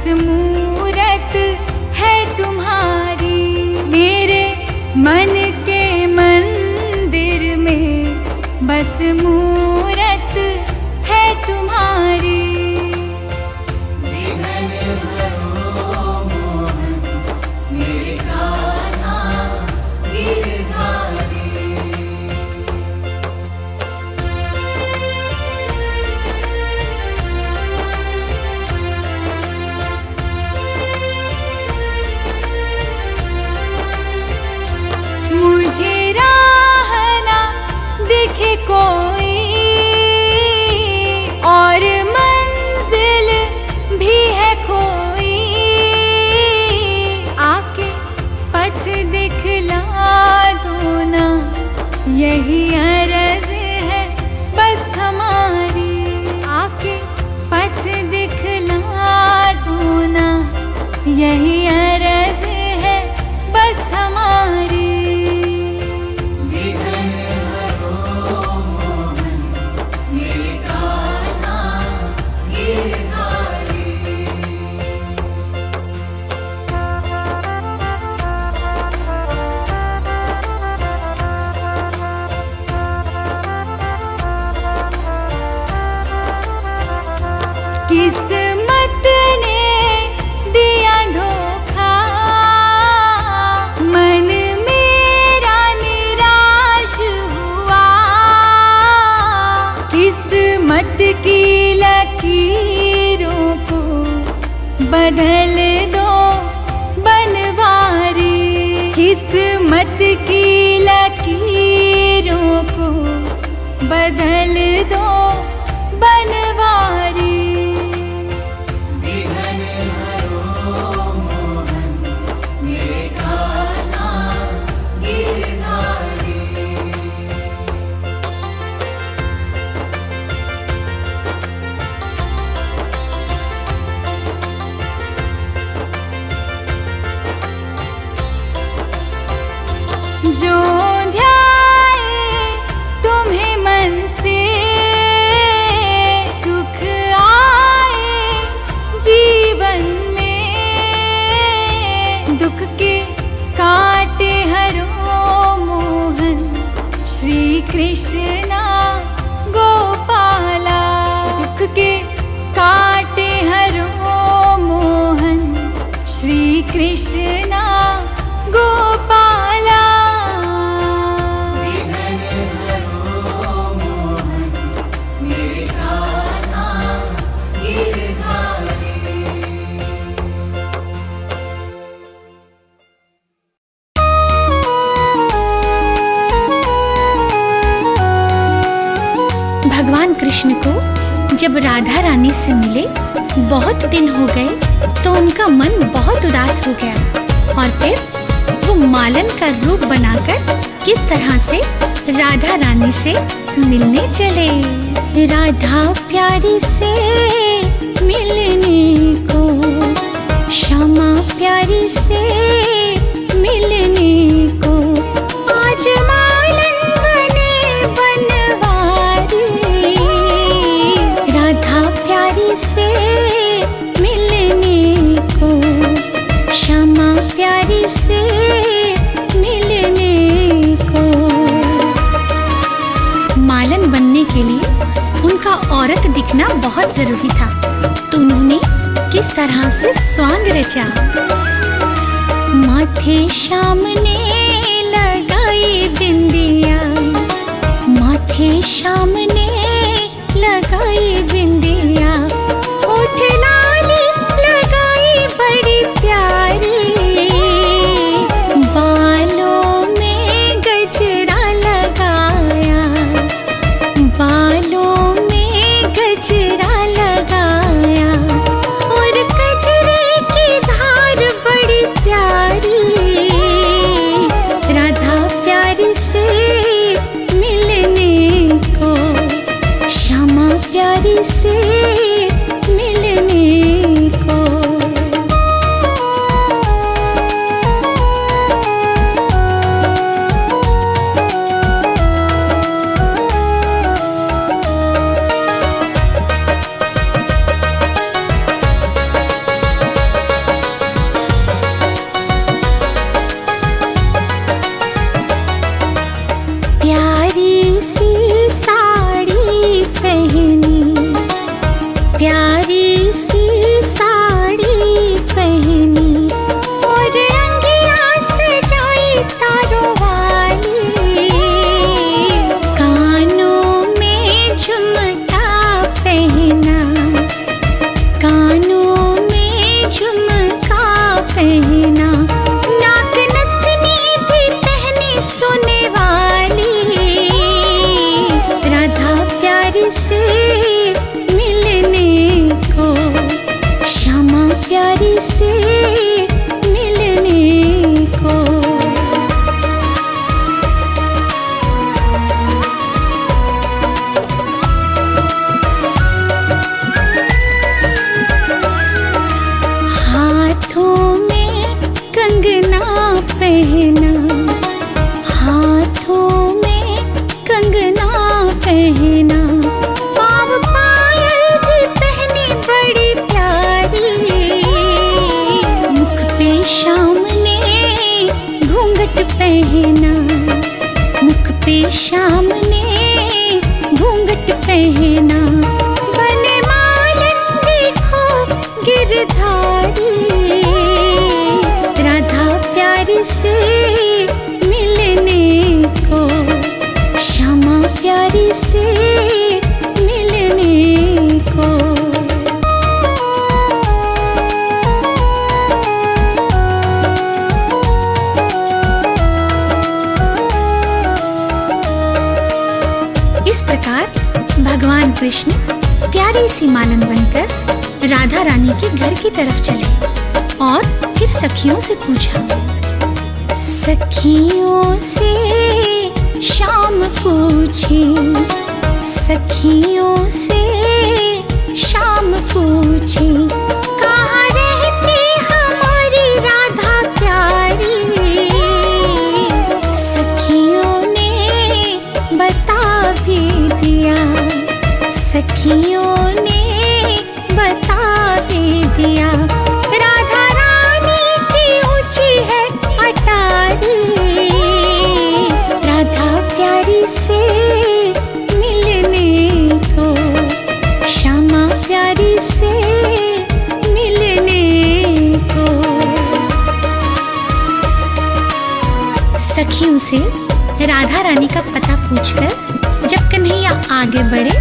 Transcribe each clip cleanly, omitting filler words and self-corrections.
बस मूरत है तुम्हारी। मेरे मन के मंदिर में बस मूरत है तुम्हारी। मुझे राह ना दिखे कोई और मंजिल भी है खोई। आके पथ दिखला दो ना, यही अर्ज है बस हमारी। आके पथ दिखला दो ना, यही अर्ज है बस हमारी। किस्मत ने दिया धोखा, मन मेरा निराश हुआ। किस्मत की लकीरों को बदल दो बनवारी। किस्मत की लकीरों को बदल दो बनवारी। जो ध्याए तुम्हें मन से, सुख आए जीवन में। दुख के काटे हरो मोहन, श्री कृष्णा गोपाला। दुख के काटे हरो मोहन, श्री कृष्णा गोपाला। भगवान कृष्ण को जब राधा रानी से मिले बहुत दिन हो गए तो उनका मन बहुत उदास हो गया और फिर वो मालन का रूप बनाकर किस तरह से राधा रानी से मिलने चले। राधा प्यारी से मिलने को, श्यामा प्यारी से मिलने को, आज मालन बने बनवारी। राधा प्यारी से मिलने को, श्यामा प्यारी से मिलने को। मालन बनने के लिए उनका औरत दिखना बहुत जरूरी था, तो उन्होंने किस तरह से स्वांग रचा। माथे श्याम ने लगाई बिंदिया, माथे श्याम ने लगाई बिंदिया। होठ लाली लगाई बड़ी प्यारी, बालों में गजरा लगाया, बालों में गजरा लगाया। और कजरे की धार बड़ी प्यारी, राधा प्यारी से मिलने को। पैरों वाली, कानों में झुमका पहना, कानों में झुमका पहना, नाक नथनी भी पहनी सोने वाली, राधा प्यारी से मिलने को, श्यामा प्यारी से मिलने को। हाथों में कंगना पहना, हाथों में कंगना पहना, पाँव पायल भी पहनी बड़ी प्यारी, मुख पे श्याम ने घूंघट पहना, मुख पे श्याम ने घूंघट पहना, बने मालन देखो गिरधारी, राधा प्यारी से मिलने को, श्यामा प्यारी से मिलने को। इस प्रकार भगवान कृष्ण प्यारी सी मालन बनकर राधा रानी के घर की तरफ चले और फिर सखियों से पूछा। सखियों से श्याम पूछे, सखियों से श्याम पूछे, कहाँ रहती हमारी राधा प्यारी, सखियों ने बता भी दिया, सखियों ने बता भी दिया, राधा रानी की ऊंची है अटारी, राधा प्यारी से मिलने को, श्यामा प्यारी से मिलने को। सखियों से राधा रानी का पता पूछकर जब कन्हैया आगे बढ़े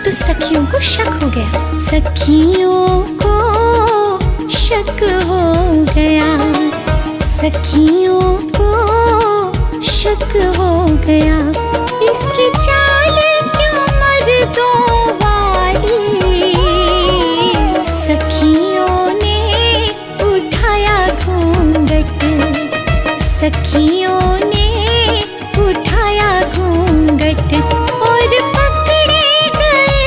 तो सखियों को शक हो गया, सखियों को शक हो गया, सखियों को शक हो गया, इसकी चाल क्यों मर्दों वाली, सखियों ने उठाया घूंघट, सखियों ने उठाया घूंघट और पकड़े गए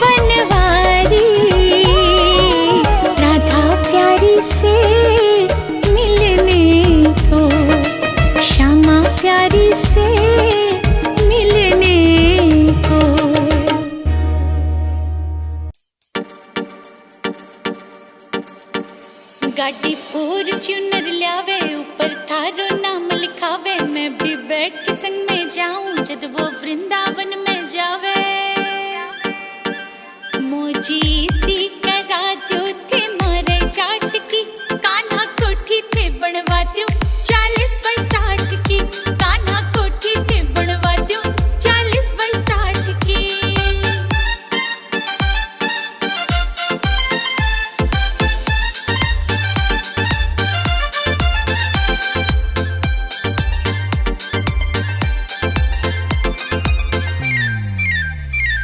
बनवारी, राधा प्यारी से मिलने को, श्यामा प्यारी से मिलने को। गाड़ी फॉर्च्यूनर ल्यावे, ऊपर थारो नाम लिखावे, मैं भी बैठ के संग में जाऊं जब वो वृंदावन में जावे, मौजी सी करा दो थे मारे चाट की, कान्हा कोठी थे बनवा दो 40x60 की, कान्हा कोठी थे बनवा दो 40x60 की।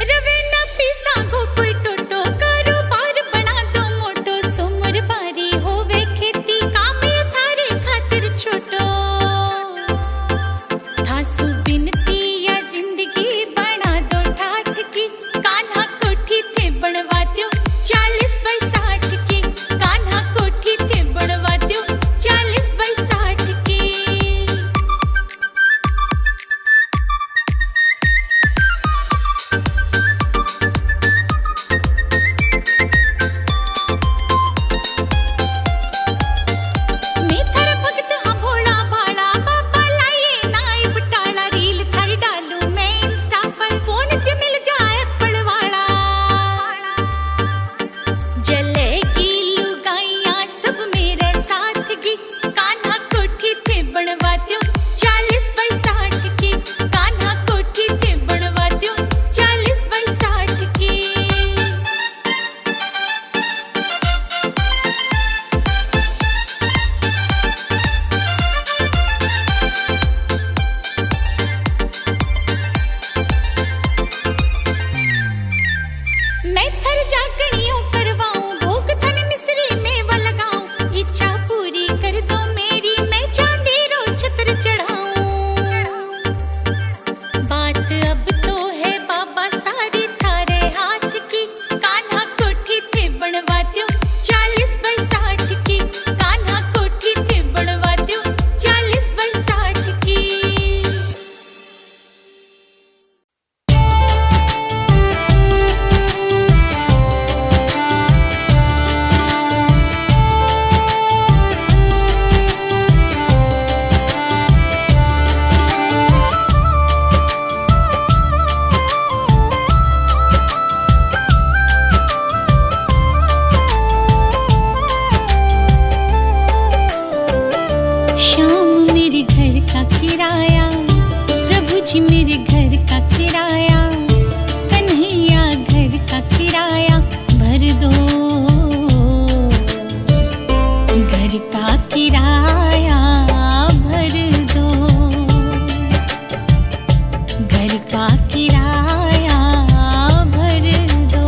रवेना पीसा गो कोई टोटो, कारोबार बना दो मोटो, सुमर बारी होवे खेती, काम ये थारे खातिर छोटो, थासु विनती या जिंदगी बना दो ठाठ की, कान्हा कोठी थे बनवा दो 40x60 की, कान्हा कोठी थे बनवा दो 40x60 की। मैं थारा भगत हाँ भोला भाला, बाबा लाए नाई बटाला रे, किराया, प्रभु जी मेरे घर का किराया, कन्हैया घर का किराया भर दो, घर का किराया भर दो, घर का किराया भर दो।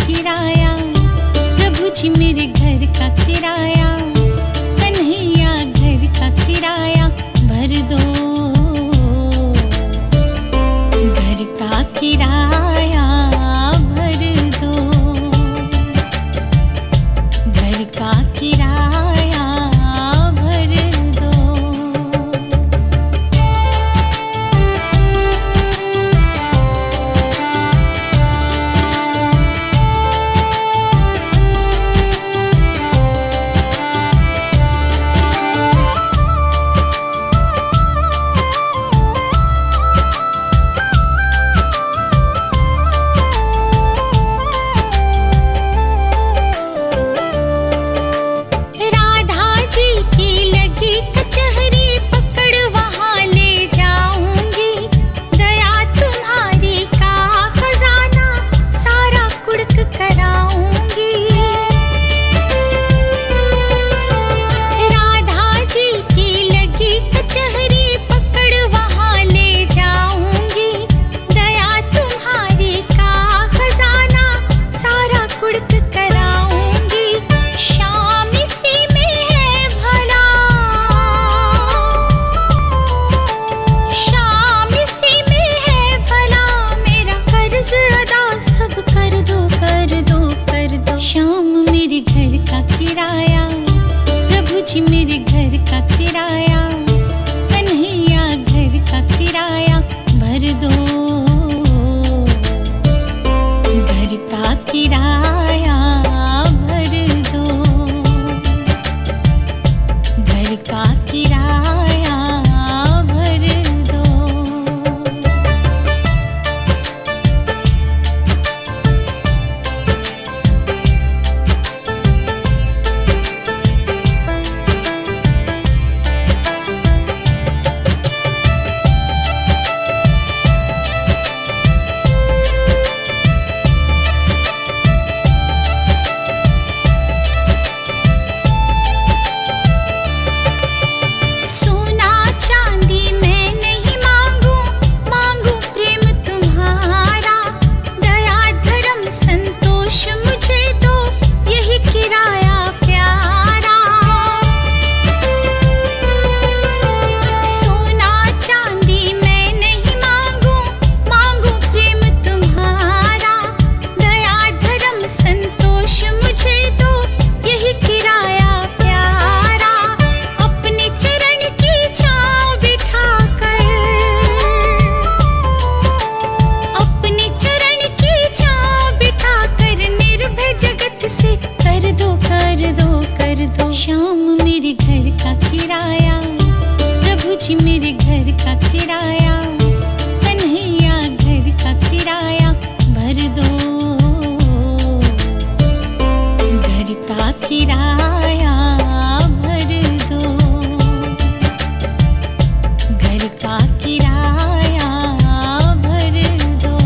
किराया, प्रभु जी मेरे घर का किराया, कन्हैया घर का किराया भर दो, घर का किराया भर दो, घर का किराया भर दो। श्याम मेरे घर का किराया, प्रभु जी मेरे घर का किराया, कन्हैया घर का किराया भर दो, घर का किराया भर दो, घर का किराया भर दो। श्याम मेरे घर का किराया, प्रभु जी मेरे घर का किराया, कन्हैया घर का किराया भर दो, घर का किराया भर दो, घर का किराया भर दो।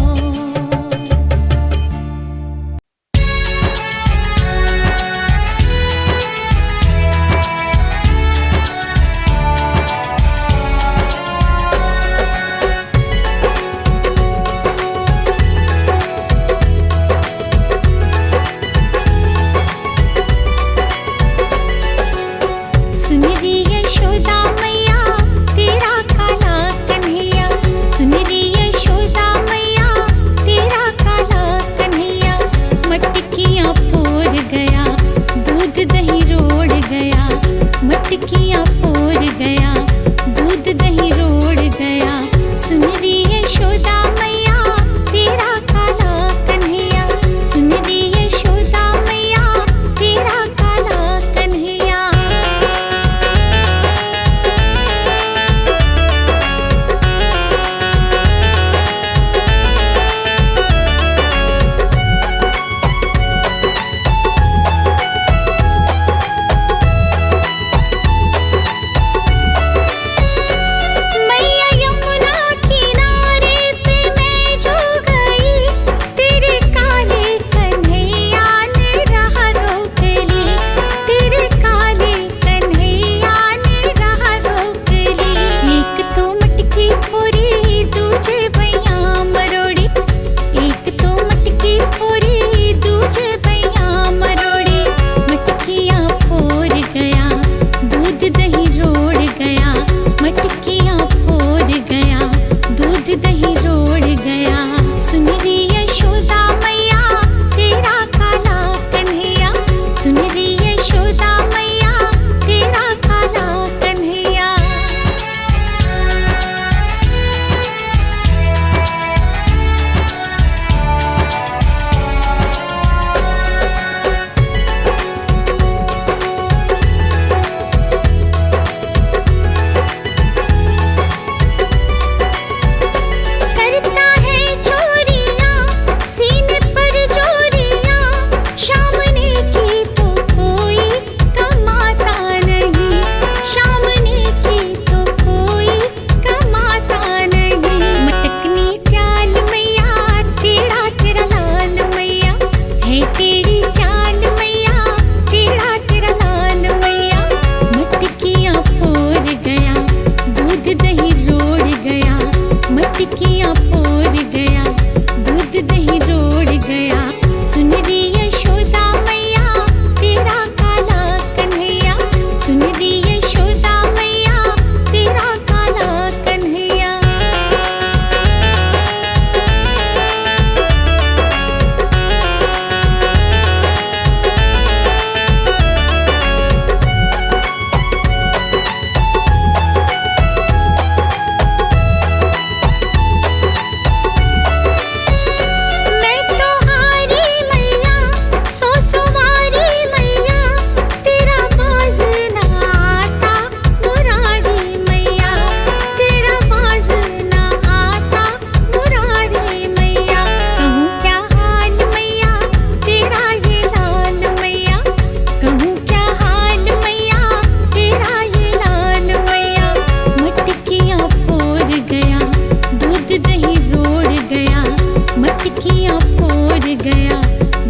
चौकियां फोड़ गया,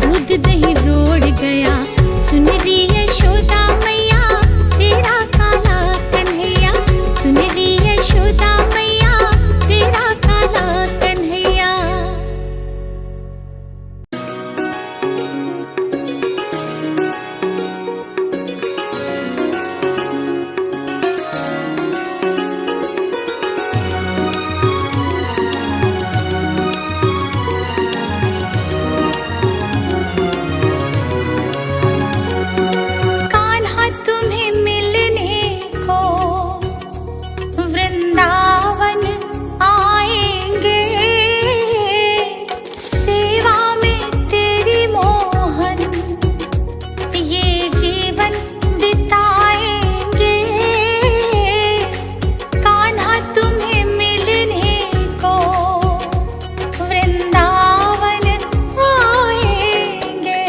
दूध दही रोड़ गया। सुन री यशोदा मैया तेरा काला कन्हैया, सुन री यशोदा मैया तेरा काला कन्हैया। कान्हा तुम्हें मिलने को वृंदावन आएंगे, सेवा में तेरी मोहन ये जीवन बिताएंगे। कान्हा तुम्हें मिलने को वृंदावन आएंगे।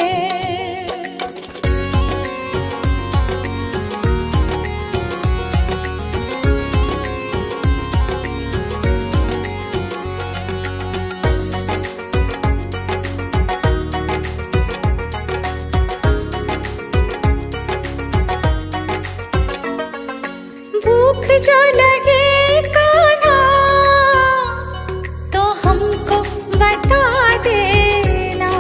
भूख जो लगे कान्हा तो हमको बता देना,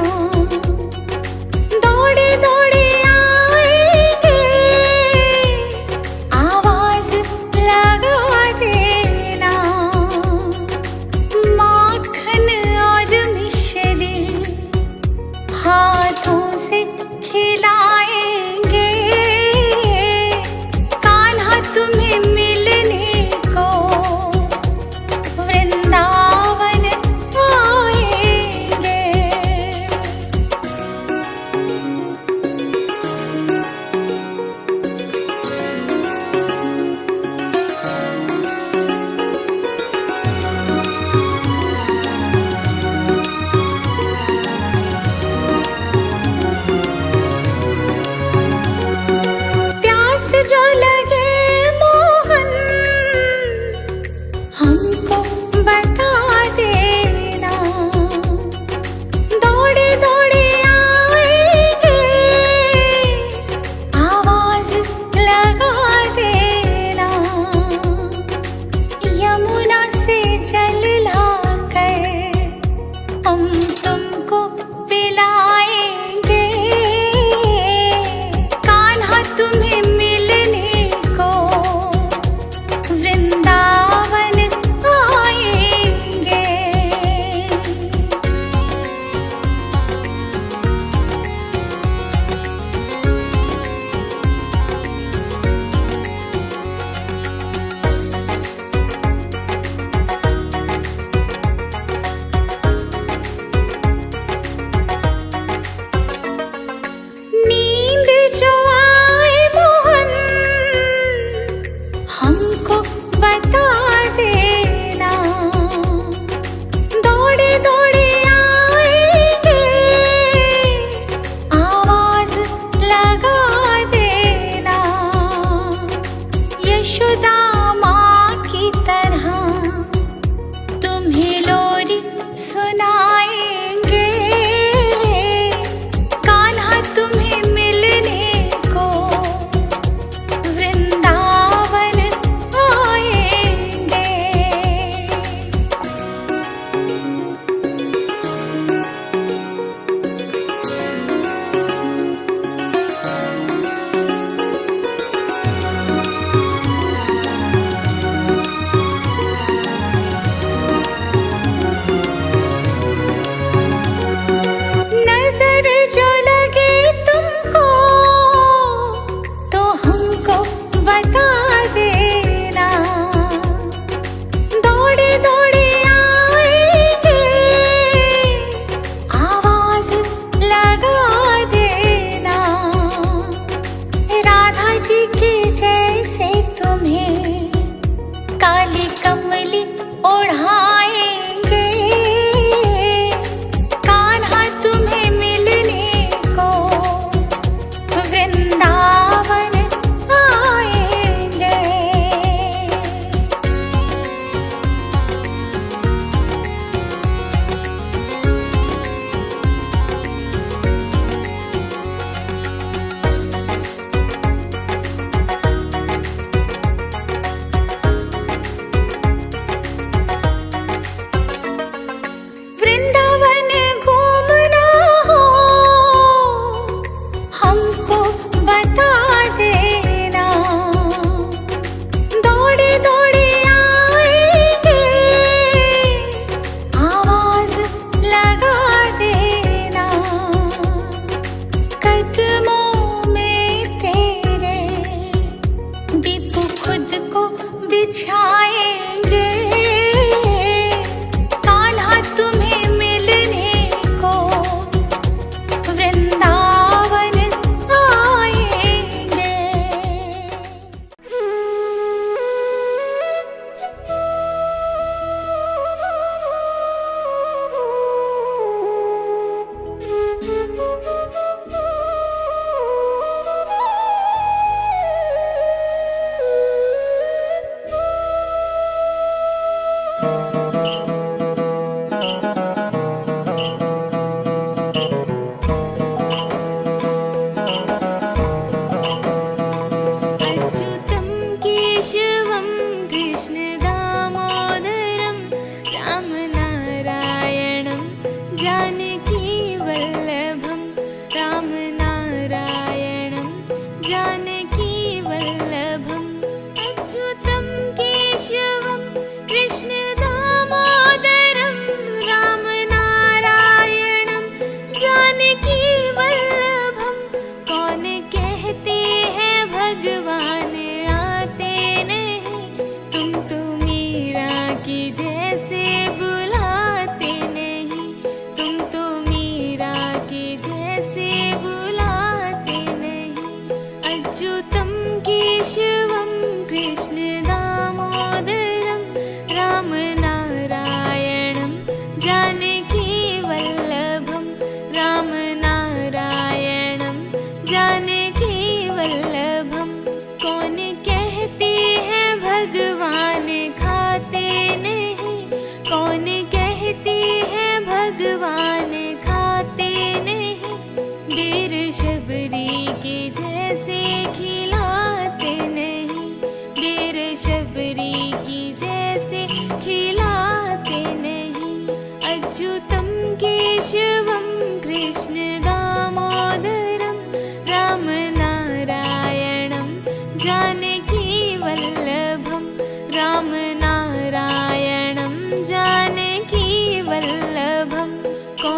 दौड़े दौड़े आएंगे आवाज लगा देना। माखन और मिश्री हाथों से खिलाएंगे। कान्हा तुम्हें मिलने को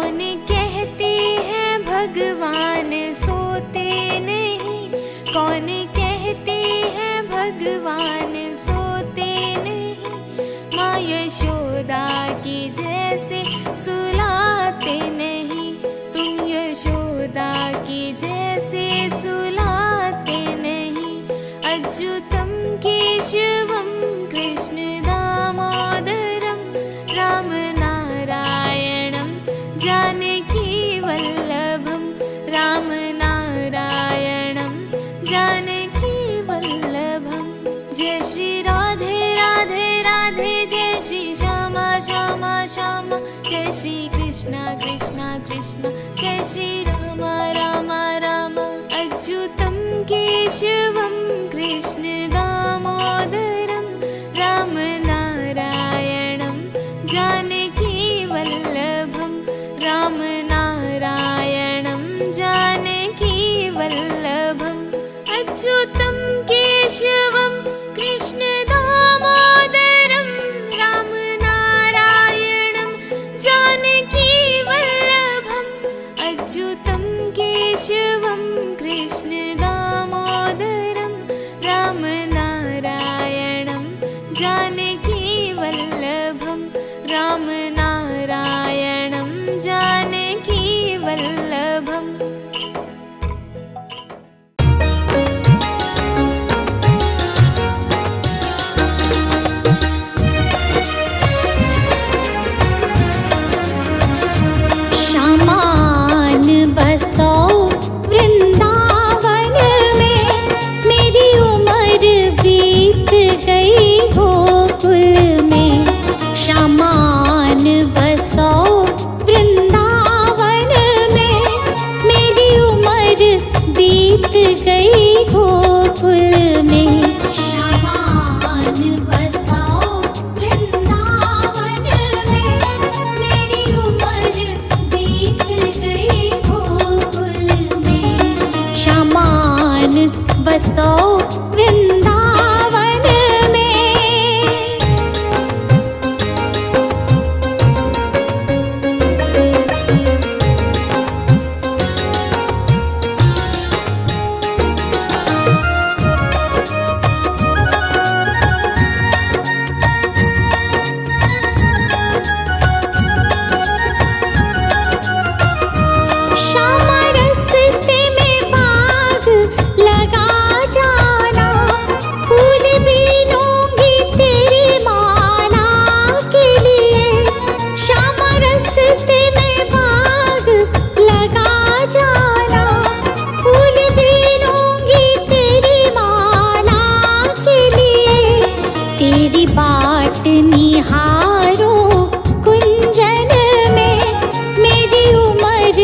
कौन कहते हैं भगवान सोते नहीं, कौन कहते हैं भगवान सोते नहीं। माँ यशोदा की जैसे सुलाते नहीं, तुम यशोदा की जैसे सुलाते नहीं। अच्युतम केशवम कृष्ण दामोदरम राम नारायणम जानकी वल्लभम, राम नारायणम जानकी वल्लभम। जय श्री राधे राधे राधे, जय श्री श्यामा श्यामा श्यामा, जय श्री कृष्णा कृष्णा कृष्णा, जय श्री राम राम राम। अच्युतम केशवम कृष्ण दामोदरम राम नारायणम जानकी वल्लभम, राम नारायणम जानकी वल्लभम। अच्युतम केशवम कृष्ण दामोदरम राम नारायणम जानकी वल्लभम। अच्युतम केशवम कृष्ण दामोदरम राम नारायणम जानकी वल्लभम, राम नारायणम जानकी वल्लभम। शामान बसो वृंदावन में, मेरी उम्र बीत गई गोकुल में। शामान बसो वृंदावन में, मेरी उम्र बीत गई गोकुल में। शामान बसो वृंदावन में, मेरी उम्र बीत गई गोकुल में। शामान बसो वृंदावन में। श्यामा रस्ते में बाग लगा जाना, फूल बीनूंगी तेरी माला के लिए। श्यामा रस्ते में बाग लगा जाना, फूल बीनूंगी तेरी माला के लिए। तेरी बाट निहारो कुंजन में, मेरी उम्र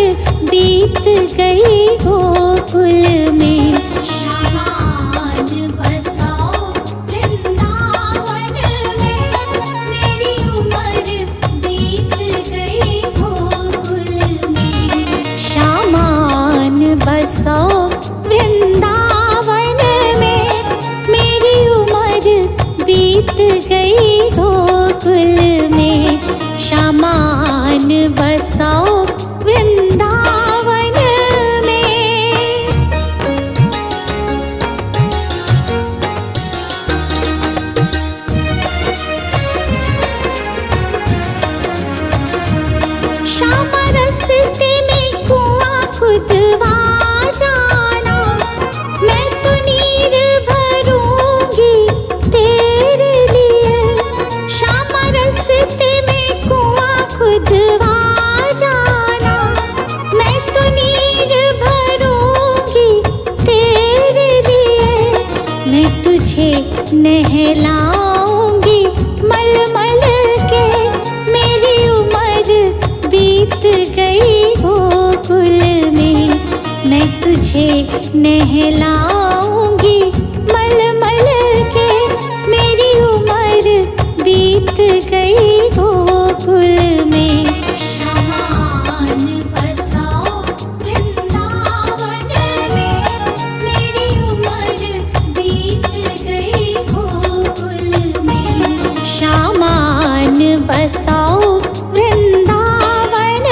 बीत गई गोकुल में। शामान बसो वृंदावन में, मेरी उम्र बीत गई गोकुल में। शामान बसो वृंदावन में, मेरी उम्र बीत गई गोकुल में। शामान बसो वृंदावन में। श्यामा रस्ते में कुआं खुदवा जाना, मैं तो नीर भरूंगी तेरे लिए। श्यामा रस्ते में कुआं खुदवा जाना, मैं तो नीर भरूंगी तेरे लिए। मैं तुझे नहलाऊंगी मलमल के, मेरी उम्र बीत गई गोकुल में। मैं तुझे नहलाऊंगी मलमल के, मेरी उम्र बीत गई गोकुल में। शामान बसो वृंदावन में, मेरी उम्र बीत गई गोकुल में। शामान बसो वृंदावन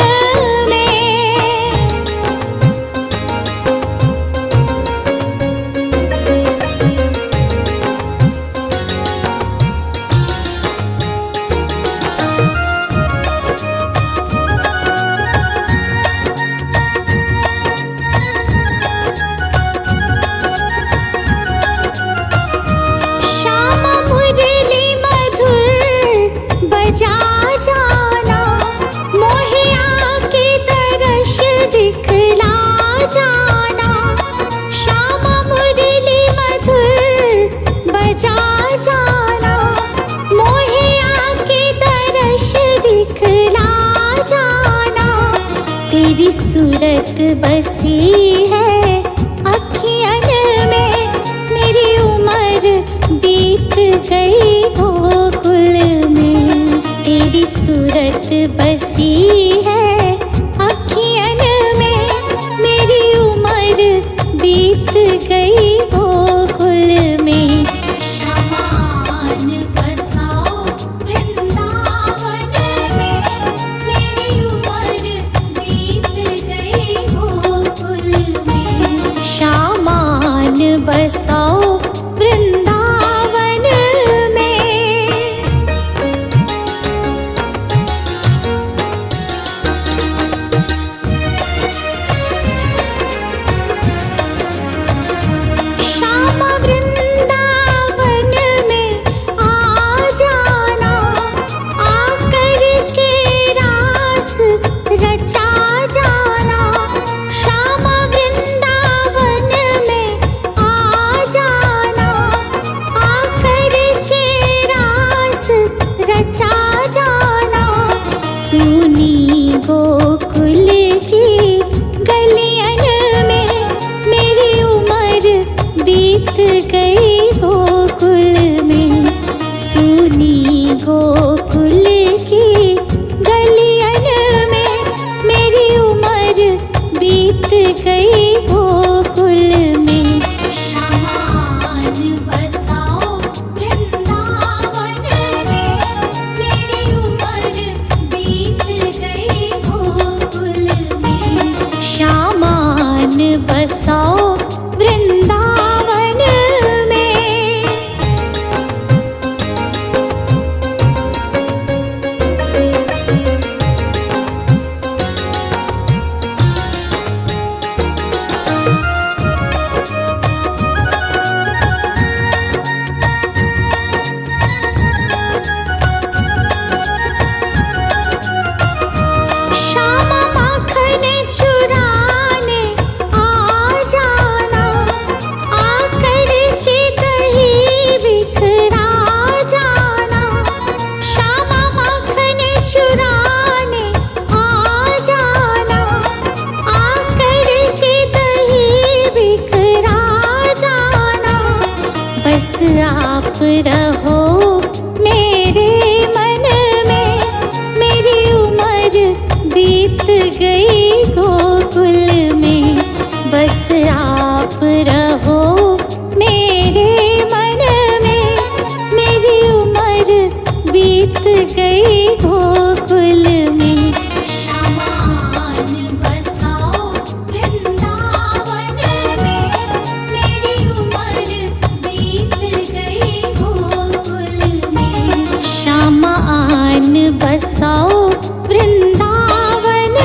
तेरी सूरत बसी है अखियन में, मेरी उम्र बीत गई गोकुल में। तेरी सूरत बसी है अखियन में, मेरी उम्र बीत गई गोकुल में। शमान बसाओ वृंदावन में, मेरी उम्र बीत गई गोकुल में। शमान बसाओ वृंदावन में। श्याम वृंदावन में आ जाना, आकर के रास रचा जाना। श्याम वृंदावन में आ जाना, आकर के रास रचा जाना। सुनी गोकुल की गलियन में, मेरी उम्र बीत गई गोकुल में। सुनी गोकुल की गलियन में, मेरी उम्र बीत गई गोकुल में। शमान बसाओ वृंदावन में, मेरी उम्र बीत गई गोकुल में। शमान बसाओ वृंदावन में। श्याम माखन चुराने आ जाना, आकर के दही बिखरा जाना। श्याम माखन चुराने आ जाना, आकर के दही बिखरा जाना। बस आप रहो मेरे मन में, मेरी उम्र बीत गई गोकुल में। बस आप रहो मेरे मन में, मेरी उम्र बीत गई गोकुल में। शमान बसाओ वृंदावन में, मेरी उम्र बीत गई गोकुल में। शमान बसाओ वृंदावन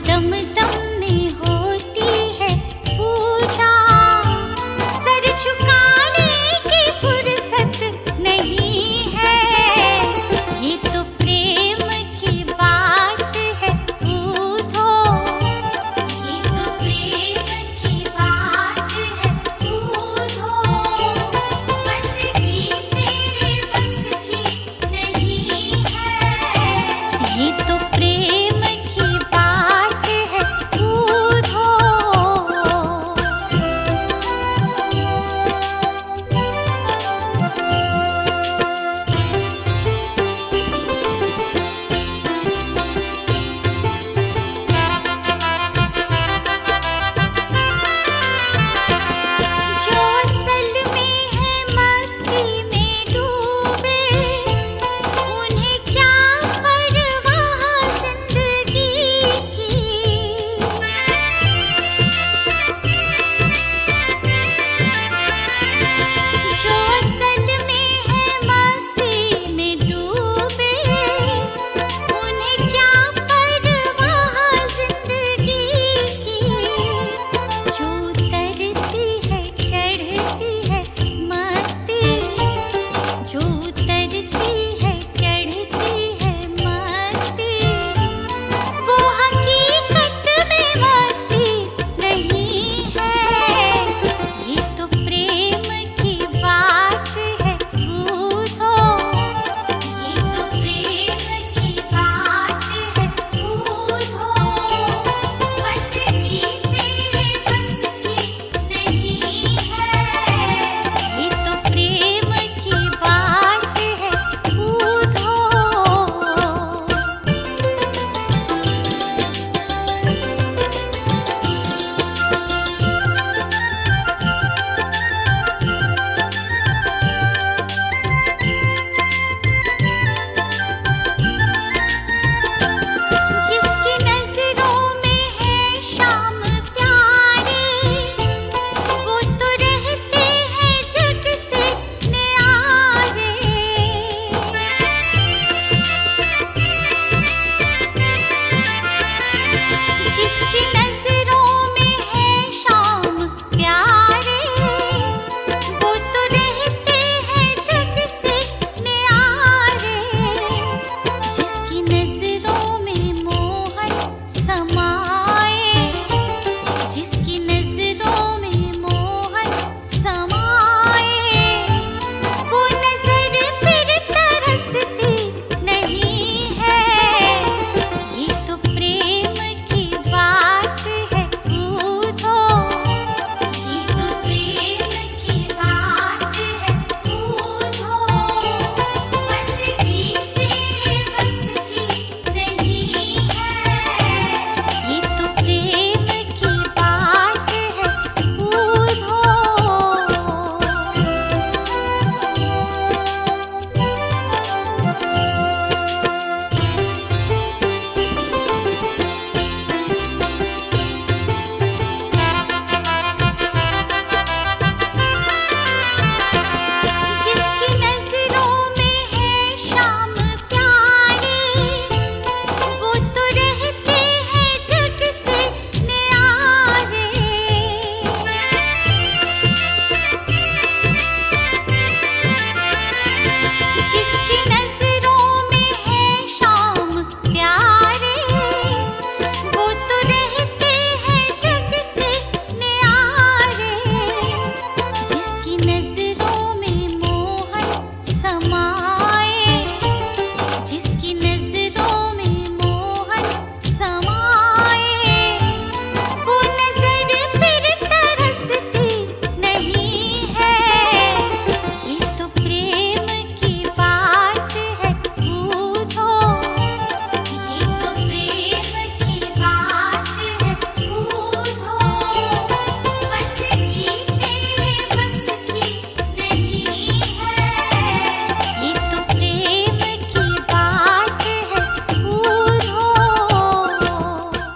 दम दम में होती है पूजा, सर झुकाने की फुर्सत नहीं है। ये तो प्रेम की बात है पूछो, ये तो प्रेम की बात है पूछो। बंदगी तेरे बस की नहीं है। ये तो प्रेम की बात है पूछो। जो असल में है मस्ती में डूबे, उन्हें क्या परवाह जिंदगी की। जो असल में है मस्ती में डूबे, उन्हें क्या परवाह जिंदगी की। जो उतरती है चढ़ती है मस्ती, जो उतरती है चढ़ती है मस्ती, वो हकीकत में मस्ती नहीं है। ये तो प्रेम की बात है पूछो, ये तो प्रेम की बात है पूछो। बंदगी तेरे बस की नहीं है। ये तो प्रेम की बात है पूछो। जिसकी नजरों में है शाम प्यारे, वो तो रहते हैं जग से न्यारे। जिसकी